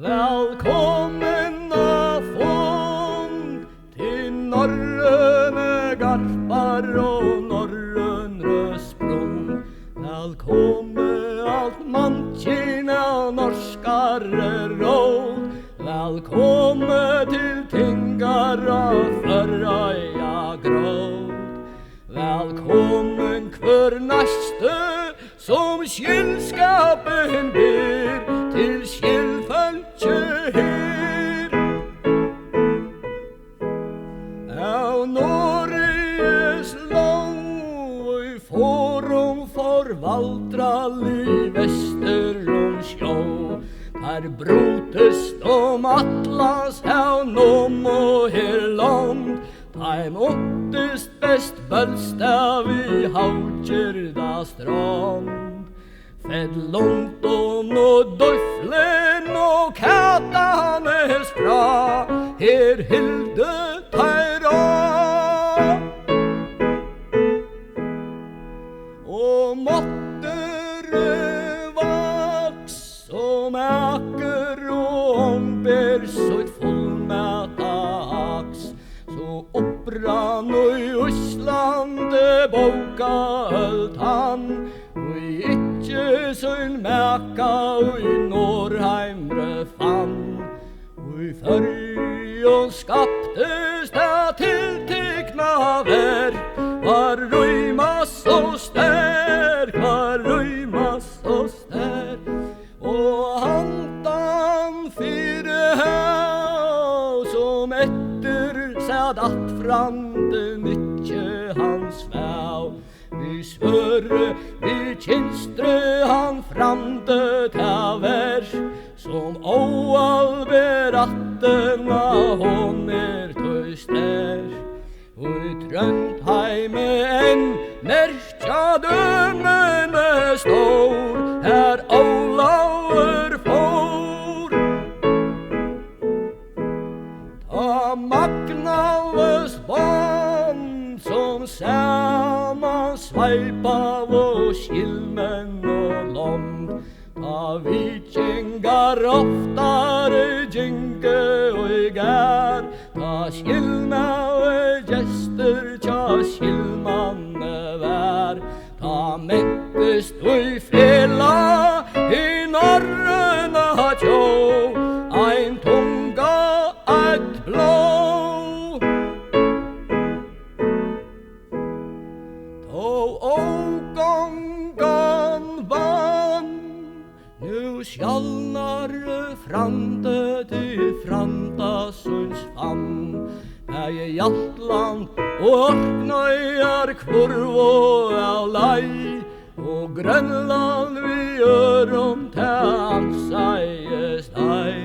Velkomna fån till norrøne garpar og norrønre sprung. Velkommen alt mannkina norskare råd. Velkommen til Tingara Førøya gråd. Velkommen hver neste som skilskapen ber til skilfølge her. Av Norges lov i forum forvaltrali vester om sjå. Her brotest om Atlas hav nom og her land. Heim ottest best bølstav i Haugjerda strand. Fed London og Døflen og Katanes bra, her hilde teira. Og måttere vaks som æker og omber så et fullmæta aks. Så opprann og i Østlande boka ølt han, og i ikkje søgn mæka og i Norheimre fann. Og i Førøya skaptes det tiltekna verk, var røyma så sterk, var røyma så sterk. Og handan fire hav som etter sæd at frande mykje hans væv. Vi svøre, vi kinstre han frande ta vers, som åalberattena hon tøy stær. Og i Trøndheime en merkja dømene står, her Olaver får. Ta Magnalves bånd som saman sveipa og skilmenn og lond. Ta vikingar oftare gynge og i gær, ta skilmæve gjester tja skilmanne vær. Ta mettest og i fjella i norrøna tjå, ein tunga eit blå. Ta ågongan vann, nu skjallnare frande til Frandasunds fann. Her i Jatland og Orknøyar kvorvå av lei, og Grønland vi øron til anseies dei.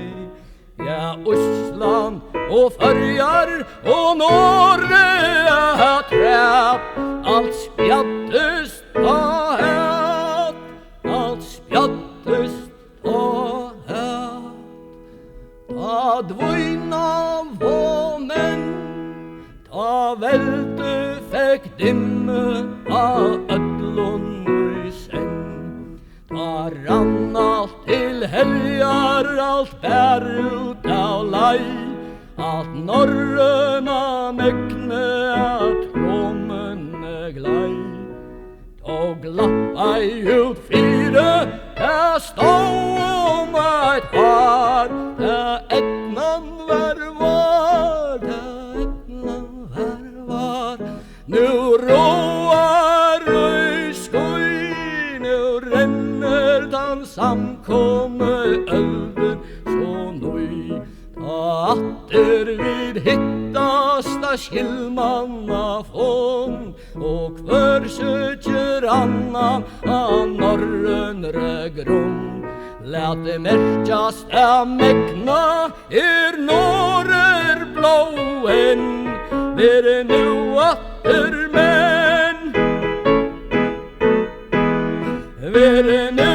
Ja, Østland og Førjar og Norge er træp, alt spjattest på hæt, alt spjattest på hæt. Ta dvoina våmen, ta velte fekk dimme av ødlon i senn. Ta rann alt til heljar, alt bær ut av lei, at norrøna mekne at romene glei. Ta glappa ut fire, ta stå om eit har, ta etnan var var, ta etnan var var. Nu råar i skoj, nu renner den samkomme ølven så nøy. Ta atter vid hittasta skilmanna fån, og hver søkjer annan av norrønre grunn. Lät det merkjast av mekna norrer blåen, vere nu atter menn, vere nu